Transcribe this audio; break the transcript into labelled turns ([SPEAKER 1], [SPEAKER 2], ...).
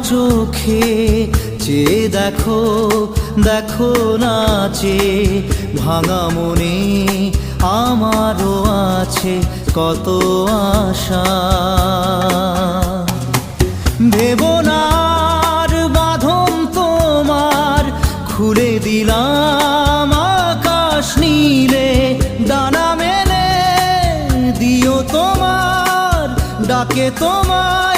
[SPEAKER 1] চোখে চেয়ে দেখো, দেখো নাচে ভাঙা মনে আমারও আছে কত আশা। ভেবনার বাঁধন তোমার খুলে দিলাম আকাশ নীলে, ডানা মেলে দিও তোমার ডাকে তোমার